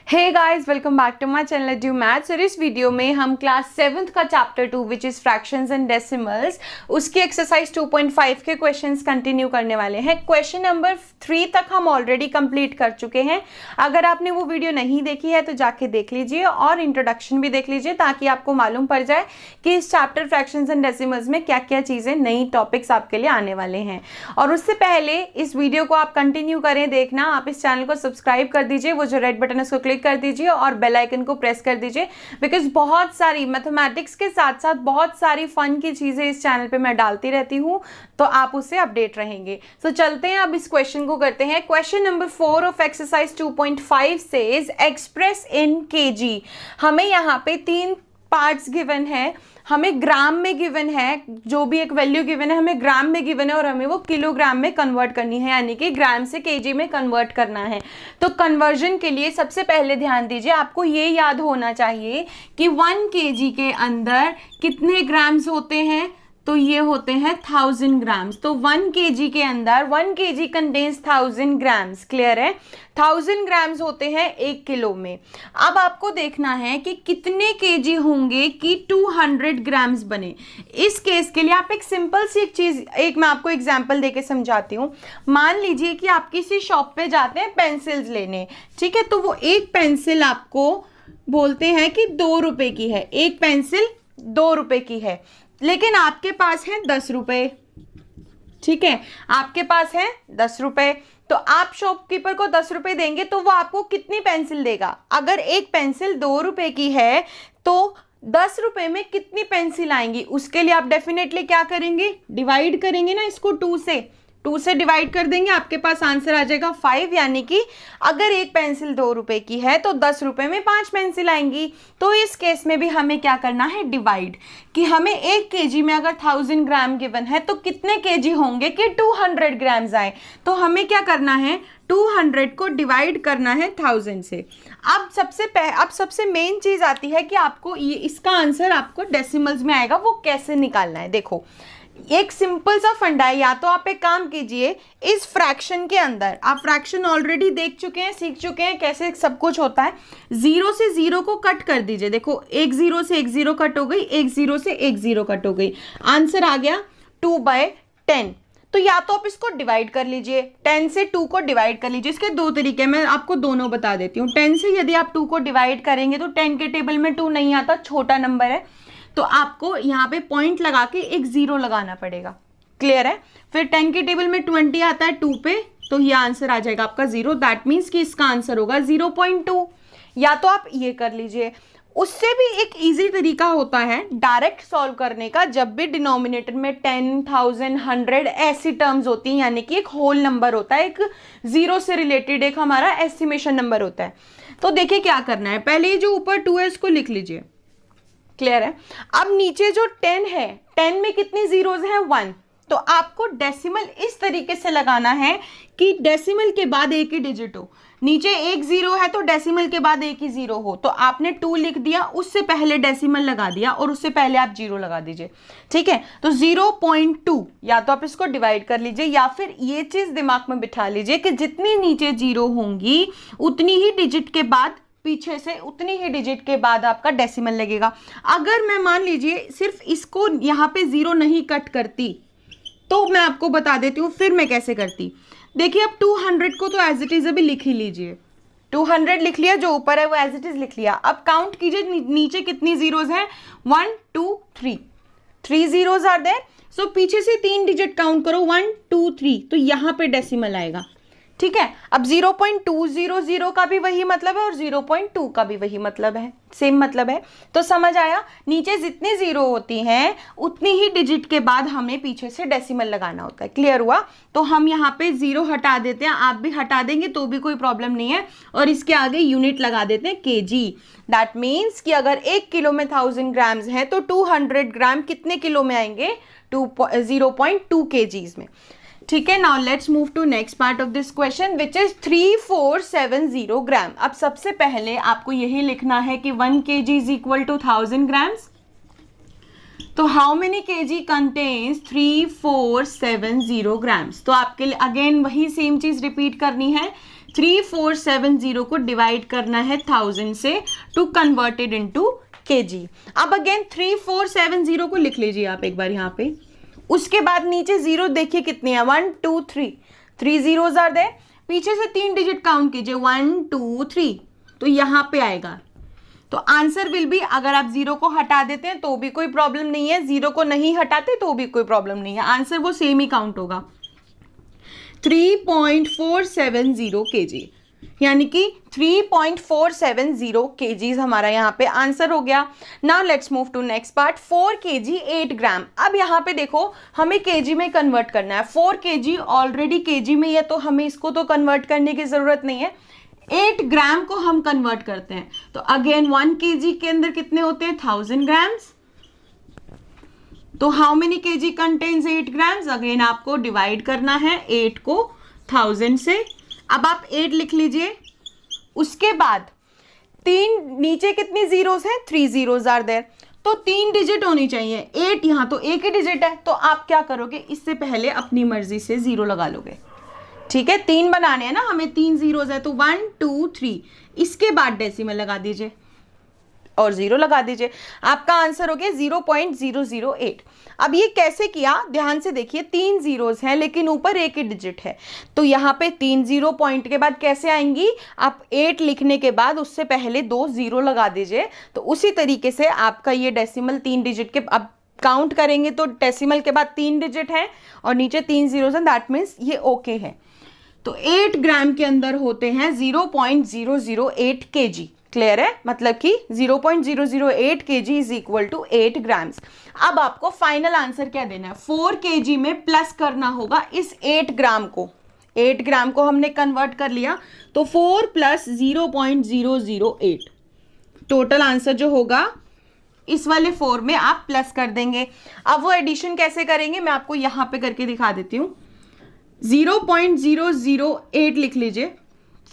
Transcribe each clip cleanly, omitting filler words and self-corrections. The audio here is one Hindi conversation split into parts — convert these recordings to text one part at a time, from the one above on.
Hey guys, welcome back to my channel due maths. और इस वीडियो में हम क्लास 7th का chapter 2 which is fractions and decimals उसकी एक्सरसाइज 2.5 के क्वेश्चंस कंटिन्यू करने वाले हैं। क्वेश्चन नंबर 3 तक हम ऑलरेडी कंप्लीट कर चुके हैं। अगर आपने वो वीडियो नहीं देखी है तो जाके देख लीजिए और इंट्रोडक्शन भी देख लीजिए ताकि आपको मालूम पड़ जाए कि इस चैप्टर फ्रैक्शंस एंड डेसिमल्स में क्या क्या चीज़ें नई टॉपिक्स आपके लिए आने वाले हैं। और उससे पहले इस वीडियो को आप कंटिन्यू करें देखना, आप इस चैनल को सब्सक्राइब कर दीजिए, वो जो रेड बटन है उसको क्लिक कर दीजिए और बेल आइकन को प्रेस कर दीजिए, बिकॉज बहुत सारी मैथमेटिक्स के साथ साथ बहुत सारी फन की चीजें इस चैनल पे मैं डालती रहती हूँ, तो आप उससे अपडेट रहेंगे। सो चलते हैं, अब इस क्वेश्चन को करते हैं। Question number 4 of exercise 2.5 says express in KG. हमें यहाँ पे 3 पार्ट्स गिवन है, हमें ग्राम में गिवन है, जो भी एक वैल्यू गिवन है हमें ग्राम में गिवन है और हमें वो किलोग्राम में कन्वर्ट करनी है, यानी कि ग्राम से केजी में कन्वर्ट करना है। तो कन्वर्जन के लिए सबसे पहले ध्यान दीजिए, आपको ये याद होना चाहिए कि 1 केजी के अंदर कितने ग्राम्स होते हैं, तो ये होते हैं 1000 ग्राम्स। तो 1 केजी के अंदर 1 केजी कंटेन्स 1000 ग्राम्स। क्लियर है? 1000 ग्राम्स होते हैं 1 किलो में। अब आपको देखना है कि कितने केजी होंगे कि 200 ग्राम्स बने। इस केस के लिए आप एक सिंपल सी एक मैं आपको एग्जांपल देके समझाती हूँ। मान लीजिए कि आप किसी शॉप पे जाते हैं पेंसिल्स लेने, ठीक है? तो वो एक पेंसिल आपको बोलते हैं कि 2 रुपए की है, एक पेंसिल 2 रुपए की है, लेकिन आपके पास है 10 रुपए। ठीक है, आपके पास है 10 रुपए, तो आप शॉपकीपर को 10 रुपए देंगे तो वो आपको कितनी पेंसिल देगा? अगर एक पेंसिल 2 रुपए की है तो 10 रुपए में कितनी पेंसिल आएंगी? उसके लिए आप डेफिनेटली क्या करेंगे? डिवाइड करेंगे ना इसको 2 से डिवाइड कर देंगे, आपके पास आंसर आ जाएगा 5। यानी कि अगर एक पेंसिल 2 रुपए की है तो 10 रुपए में 5 पेंसिल आएंगी। तो इस केस में भी हमें क्या करना है? डिवाइड, कि हमें 1 केजी में अगर 1000 ग्राम गिवन है तो कितने केजी होंगे कि 200 ग्राम्स आए। तो हमें क्या करना है? 200 को डिवाइड करना है 1000 से। अब सबसे मेन चीज आती है कि आपको ये इसका आंसर आपको डेसिमल्स में आएगा, वो कैसे निकालना है। देखो, एक सिंपल सा फंडा है, या तो आप एक काम कीजिए, इस फ्रैक्शन के अंदर आप फ्रैक्शन ऑलरेडी देख चुके हैं, सीख चुके हैं कैसे सब कुछ होता है। 0 से 0 को कट कर दीजिए। देखो, एक 0 से एक 0 कट हो गई, एक 0 से एक 0 कट हो गई, आंसर आ गया 2/10। तो या तो आप इसको डिवाइड कर लीजिए, 10 से 2 को डिवाइड कर लीजिए। इसके 2 तरीके, मैं आपको दोनों बता देती हूँ। 10 से यदि आप 2 को डिवाइड करेंगे तो 10 के टेबल में 2 नहीं आता, छोटा नंबर है, तो आपको यहाँ पे पॉइंट लगा के एक 0 लगाना पड़ेगा। क्लियर है? फिर 10 के टेबल में 20 आता है 2 पे, तो ये आंसर आ जाएगा आपका 0। दैट मीन्स कि इसका आंसर होगा 0.2। या तो आप ये कर लीजिए। उससे भी एक इजी तरीका होता है डायरेक्ट सॉल्व करने का, जब भी डिनोमिनेटर में 10, 1000, 100 ऐसी टर्म्स होती हैं, यानी कि एक होल नंबर होता है, एक 0 से रिलेटेड एक हमारा एस्टिमेशन नंबर होता है। तो देखिए क्या करना है, पहले जो ऊपर 2 है इसको लिख लीजिए। क्लियर है? अब नीचे जो 10 है, 10 में कितनी जीरोज हैं? 1। तो आपको डेसिमल इस तरीके से लगाना है कि डेसिमल के बाद एक ही डिजिट हो। नीचे एक 0 है तो डेसिमल के बाद एक ही 0 हो। तो आपने 2 लिख दिया, उससे पहले डेसिमल लगा दिया और उससे पहले आप 0 लगा दीजिए। ठीक है? तो 0.2, या तो आप इसको डिवाइड कर लीजिए या फिर ये चीज दिमाग में बिठा लीजिए कि जितनी नीचे 0 होंगी उतनी ही डिजिट के बाद, पीछे से उतनी ही डिजिट के बाद आपका डेसिमल लगेगा। अगर मैं मान लीजिए सिर्फ इसको यहाँ पे 0 नहीं कट करती तो मैं आपको बता देती हूँ फिर मैं कैसे करती। देखिए, अब 200 को तो एज इट इज अभी लिख ही लीजिए। 200 लिख लिया, जो ऊपर है वो एज इट इज लिख लिया। अब काउंट कीजिए नीचे कितनी जीरोज हैं? 1 2 3, 3 जीरोज आर देयर। सो पीछे से 3 डिजिट काउंट करो, 1 2 3, तो यहाँ पे डेसिमल आएगा। ठीक है? अब 0.200 का भी वही मतलब है और 0.2 का भी वही मतलब है, सेम मतलब है। तो समझ आया? नीचे जितनी 0 होती हैं उतनी ही डिजिट के बाद हमें पीछे से डेसिमल लगाना होता है। क्लियर हुआ? तो हम यहाँ पे 0 हटा देते हैं, आप भी हटा देंगे तो भी कोई प्रॉब्लम नहीं है, और इसके आगे यूनिट लगा देते हैं केजी। दैट मीन्स कि अगर 1 किलो में 1000 ग्राम्स है तो 200 ग्राम कितने किलो में आएंगे? 0.2 केजीज में। ठीक है, now let's move to next part of this question which is 3470 gram. अब सबसे पहले आपको यही लिखना है कि 1 kg is equal to 1000 grams. तो how many kg contains 3470 grams? तो आपके लिए अगेन वही सेम चीज रिपीट करनी है। 3470 को डिवाइड करना है 1000 से टू कन्वर्टेड इनटू केजी। अब अगेन 3470 को लिख लीजिए आप एक बार यहाँ पे। उसके बाद नीचे जीरो देखिए कितनी है, 1 2 3, 3 zeros आर देयर। पीछे से 3 डिजिट काउंट कीजिए, 1 2 3, तो यहाँ पे आएगा। तो आंसर विल बी, अगर आप जीरो को हटा देते हैं तो भी कोई प्रॉब्लम नहीं है, जीरो को नहीं हटाते तो भी कोई प्रॉब्लम नहीं है, आंसर वो सेम ही काउंट होगा, 3.470 kg, यानी कि 3.470 kgs हमारा यहाँ पे आंसर हो गया। Now let's move to next part, 4 kg 8 gram. अब यहाँ पे देखो हमें kg में कन्वर्ट करना है, 4 kg ऑलरेडी kg में है तो हमें इसको तो कन्वर्ट करने की जरूरत नहीं है, 8 ग्राम को हम कन्वर्ट करते हैं। तो अगेन 1 kg के अंदर कितने होते हैं, 1000 ग्राम्स। तो how many kg contains 8 grams, again आपको डिवाइड करना है 8 को 1000 से। अब आप 8 लिख लीजिए, उसके बाद 3 नीचे कितनी जीरोस हैं, 3 zeros आर देयर, तो 3 डिजिट होनी चाहिए। 8 यहाँ तो एक ही डिजिट है, तो आप क्या करोगे, इससे पहले अपनी मर्जी से जीरो लगा लोगे। ठीक है, 3 बनाने हैं ना हमें, 3 zeros है तो 1 2 3, इसके बाद डेसिमल लगा दीजिए और जीरो लगा दीजिए, आपका आंसर हो गया 0.008। अब ये कैसे किया, ध्यान से देखिए, 3 zeros हैं लेकिन ऊपर एक ही डिजिट है, तो यहाँ पे 3 0 पॉइंट के बाद कैसे आएंगी, आप 8 लिखने के बाद उससे पहले 2 0 लगा दीजिए। तो उसी तरीके से आपका ये डेसिमल 3 डिजिट के, अब काउंट करेंगे तो डेसिमल के बाद 3 डिजिट है और नीचे 3 zeros हैं, दैट मीन्स ये ओके है। तो 8 ग्राम के अंदर होते हैं 0.008 kg, क्लियर है, मतलब कि 0.008 kg is equal to 8 grams. अब आपको फाइनल आंसर क्या देना है, 4 kg में प्लस करना होगा इस 8 ग्राम को, 8 ग्राम को हमने कन्वर्ट कर लिया, तो 4 प्लस 0.008, टोटल आंसर जो होगा इस वाले 4 में आप प्लस कर देंगे। अब वो एडिशन कैसे करेंगे मैं आपको यहाँ पे करके दिखा देती हूँ। 0.008 लिख लीजिए,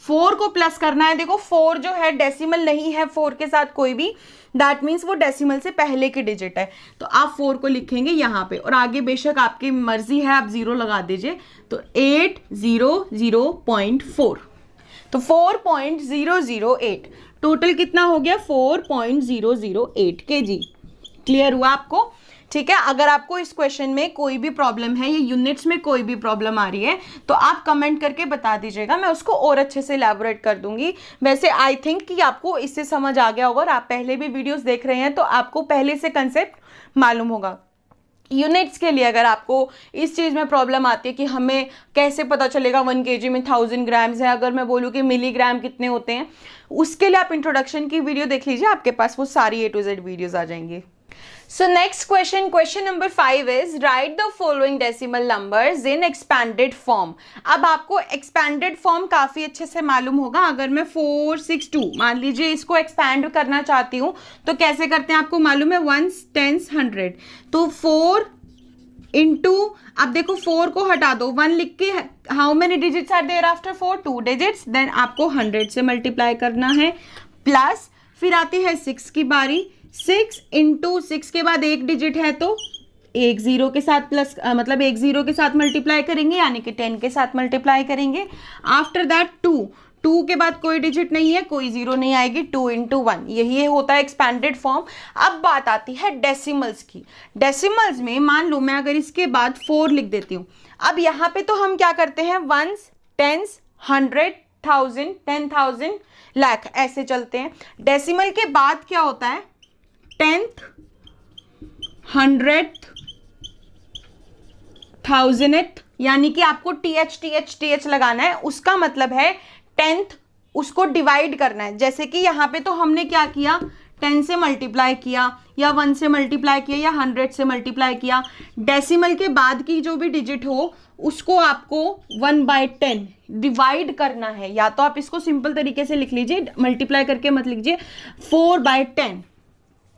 4 को प्लस करना है। देखो 4 जो है डेसिमल नहीं है 4 के साथ कोई भी, दैट मीन्स वो डेसिमल से पहले की डिजिट है, तो आप 4 को लिखेंगे यहाँ पे और आगे बेशक आपकी मर्जी है, आप 0 लगा दीजिए। तो 800.4, तो 4.008, टोटल कितना हो गया, 4.008 kg। क्लियर हुआ आपको, ठीक है। अगर आपको इस क्वेश्चन में कोई भी प्रॉब्लम है, ये यूनिट्स में कोई भी प्रॉब्लम आ रही है तो आप कमेंट करके बता दीजिएगा, मैं उसको और अच्छे से इलैबोरेट कर दूंगी। वैसे आई थिंक कि आपको इससे समझ आ गया होगा, और आप पहले भी वीडियोस देख रहे हैं तो आपको पहले से कंसेप्ट मालूम होगा। यूनिट्स के लिए अगर आपको इस चीज़ में प्रॉब्लम आती है कि हमें कैसे पता चलेगा 1 kg में 1000 ग्राम्स है, अगर मैं बोलूँ कि मिलीग्राम कितने होते हैं, उसके लिए आप इंट्रोडक्शन की वीडियो देख लीजिए, आपके पास वो सारी A to Z वीडियोज आ जाएंगी। So next question number 5 is write the following decimal numbers in expanded form। अब आपको expanded form काफी अच्छे से मालूम होगा। अगर मैं 462 मान लीजिए इसको expand करना चाहती हूँ तो कैसे करते हैं आपको मालूम है, 1s 10s 100, तो 4 इंटू, अब देखो 4 को हटा दो, 1 लिख के how many digits are there after 4, 2 digits, then आपको 100 से मल्टीप्लाई करना है, प्लस फिर आती है 6 की बारी, 6 इंटू 6 के बाद एक डिजिट है तो एक जीरो के साथ प्लस, मतलब एक जीरो के साथ मल्टीप्लाई करेंगे, यानी कि 10 के साथ मल्टीप्लाई करेंगे। आफ्टर दैट 2 के बाद कोई डिजिट नहीं है, कोई जीरो नहीं आएगी, 2 इंटू 1, यही होता है एक्सपैंडेड फॉर्म। अब बात आती है डेसिमल्स की। डेसिमल्स में मान लो मैं अगर इसके बाद 4 लिख देती हूँ, अब यहाँ पे तो हम क्या करते हैं, 1s 10s 100 1000 10,000 लाख ऐसे चलते हैं। डेसिमल के बाद क्या होता है, 10th 100th 1000th, यानी कि आपको th लगाना है, उसका मतलब है 10th उसको डिवाइड करना है। जैसे कि यहाँ पे तो हमने क्या किया, 10 से मल्टीप्लाई किया या 1 से मल्टीप्लाई किया या 100 से मल्टीप्लाई किया। डेसिमल के बाद की जो भी डिजिट हो उसको आपको 1/10 डिवाइड करना है, या तो आप इसको सिंपल तरीके से लिख लीजिए, मल्टीप्लाई करके मत लिखिए, 4/10,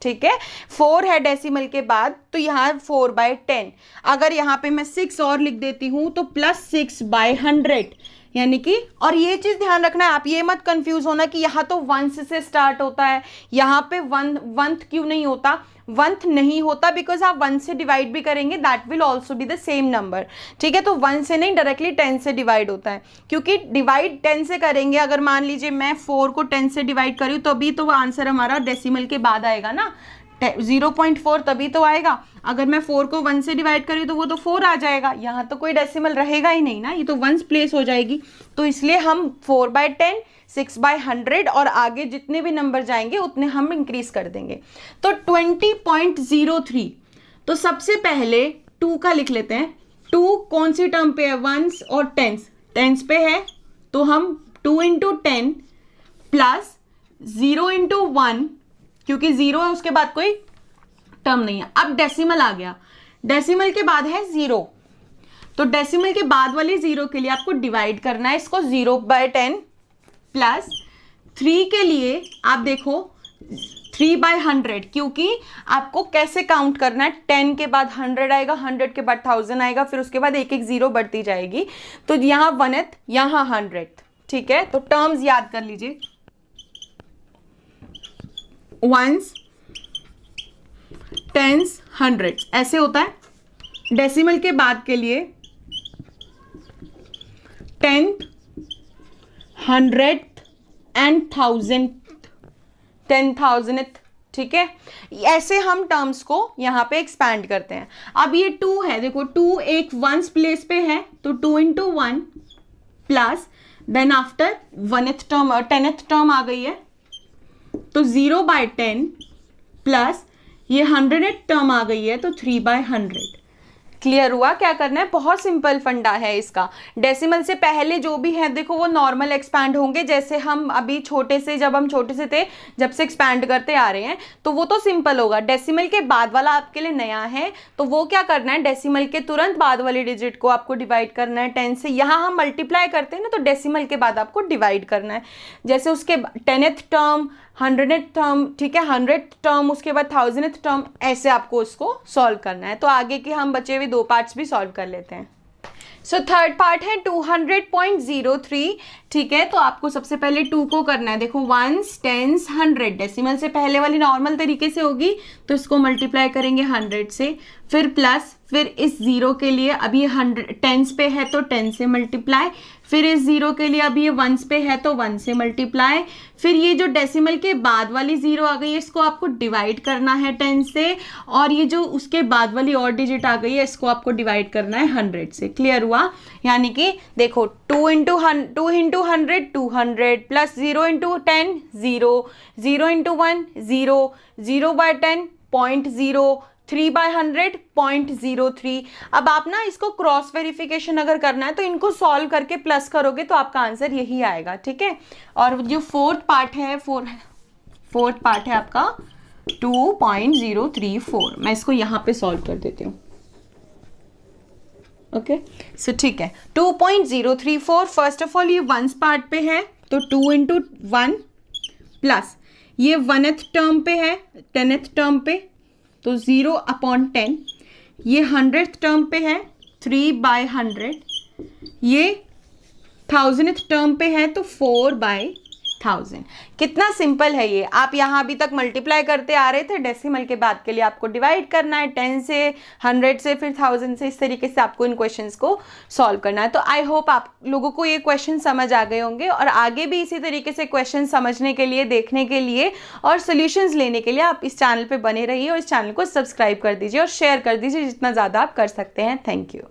ठीक है। 4 है डेसिमल के बाद तो यहाँ 4/10। अगर यहाँ पे मैं 6 और लिख देती हूँ तो +6/100, यानी कि, और ये चीज़ ध्यान रखना है, आप ये मत कंफ्यूज होना कि यहाँ तो वंस से स्टार्ट होता है, यहाँ पे वंथ क्यों नहीं होता। वंथ नहीं होता बिकॉज आप 1 से डिवाइड भी करेंगे that will also be the same number, ठीक है। तो 1 से नहीं, डायरेक्टली 10 से डिवाइड होता है, क्योंकि डिवाइड 10 से करेंगे। अगर मान लीजिए मैं 4 को 10 से डिवाइड करूँ तो अभी तो आंसर हमारा डेसिमल के बाद आएगा ना, 0.4 तभी तो आएगा। अगर मैं 4 को 1 से डिवाइड करूँ तो वो तो 4 आ जाएगा, यहाँ तो कोई डेसिमल रहेगा ही नहीं ना, ये तो 1 प्लेस हो जाएगी। तो इसलिए हम 4/10, 6/100 और आगे जितने भी नंबर जाएंगे उतने हम इंक्रीज कर देंगे। तो 20.03, तो सबसे पहले 2 का लिख लेते हैं। 2 कौन सी टर्म पे है, वंस और टेंस पे है, तो हम 2 × 10 प्लस 0 × 1, क्योंकि 0 है उसके बाद कोई टर्म नहीं है। अब डेसिमल आ गया, डेसिमल के बाद है 0, तो डेसिमल के बाद वाले 0 के लिए आपको डिवाइड करना है इसको 0/10 प्लस 3 के लिए आप देखो 3/100, क्योंकि आपको कैसे काउंट करना है, 10 के बाद 100 आएगा, 100 के बाद 1000 आएगा, फिर उसके बाद एक एक 0 बढ़ती जाएगी। तो यहाँ 1th, यहाँ 100th, ठीक है। तो टर्म्स याद कर लीजिए, वंस, टेंस, हंड्रेड्स, ऐसे होता है। डेसिमल के बाद के लिए 10th, 100th एंड 10,000th, ठीक है। ऐसे हम टर्म्स को यहाँ पे एक्सपैंड करते हैं। अब ये 2 है, देखो 2 एक वंस प्लेस पे है, तो 2 × 1 plus then after 1th term और 10th टर्म आ गई है, तो 0/10 प्लस ये 100th टर्म आ गई है, तो 3/100। क्लियर हुआ? क्या करना है, बहुत सिंपल फंडा है इसका। डेसिमल से पहले जो भी है देखो वो नॉर्मल एक्सपैंड होंगे, जैसे हम अभी जब हम छोटे से थे, जब से एक्सपैंड करते आ रहे हैं, तो वो तो सिंपल होगा। डेसिमल के बाद वाला आपके लिए नया है, तो वो क्या करना है, डेसिमल के तुरंत बाद वाली डिजिट को आपको डिवाइड करना है 10 से। यहाँ हम मल्टीप्लाई करते हैं ना, तो डेसिमल के बाद आपको डिवाइड करना है। जैसे उसके 10th टर्म, 100th टर्म, ठीक है, 100th टर्म, उसके बाद 1000th टर्म, ऐसे आपको उसको सॉल्व करना है। तो आगे के हम बचे हुए 2 पार्ट्स भी सॉल्व कर लेते हैं। सो थर्ड पार्ट है 200.03, ठीक है। तो आपको सबसे पहले 2 को करना है, देखो वंस, टेंस, 100, डेसिमल से पहले वाली नॉर्मल तरीके से होगी, तो इसको मल्टीप्लाई करेंगे 100 से, फिर प्लस, फिर इस 0 के लिए अभी 100 टेंस पे है तो 10 से मल्टीप्लाई, फिर इस 0 के लिए अभी ये वंस पे है तो 1 से मल्टीप्लाई, फिर ये जो डेसिमल के बाद वाली 0 आ गई है इसको आपको डिवाइड करना है 10 से, और ये जो उसके बाद वाली और डिजिट आ गई है इसको आपको डिवाइड करना है 100 से। क्लियर हुआ? यानी कि देखो 2 × 100, 200 प्लस 0 × 10, 0, 0 × 1, 0, 0/10, 0.0, 3/100, 0.03। अब आप ना इसको क्रॉस वेरिफिकेशन अगर करना है तो इनको सॉल्व करके प्लस करोगे तो आपका आंसर यही आएगा, ठीक है। और जो फोर्थ पार्ट है आपका 2.034, मैं इसको यहाँ पे सॉल्व कर देती हूँ। ओके, सो ठीक है, 2.034 फर्स्ट ऑफ ऑल ये वंस पार्ट पे है, तो 2 × 1 प्लस ये 1th टर्म पे है, 10th टर्म पे, तो 0/10, ये 100th टर्म पे है 3/100, ये 1000th टर्म पे है तो 4/1000। कितना सिंपल है ये। आप यहाँ अभी तक मल्टीप्लाई करते आ रहे थे, डेसिमल के बाद के लिए आपको डिवाइड करना है 10 से, 100 से, फिर 1000 से, इस तरीके से आपको इन क्वेश्चंस को सॉल्व करना है। तो आई होप आप लोगों को ये क्वेश्चन समझ आ गए होंगे, और आगे भी इसी तरीके से क्वेश्चन समझने के लिए, देखने के लिए और सोल्यूशंस लेने के लिए आप इस चैनल पर बने रहिए, और इस चैनल को सब्सक्राइब कर दीजिए और शेयर कर दीजिए जितना ज़्यादा आप कर सकते हैं। Thank you.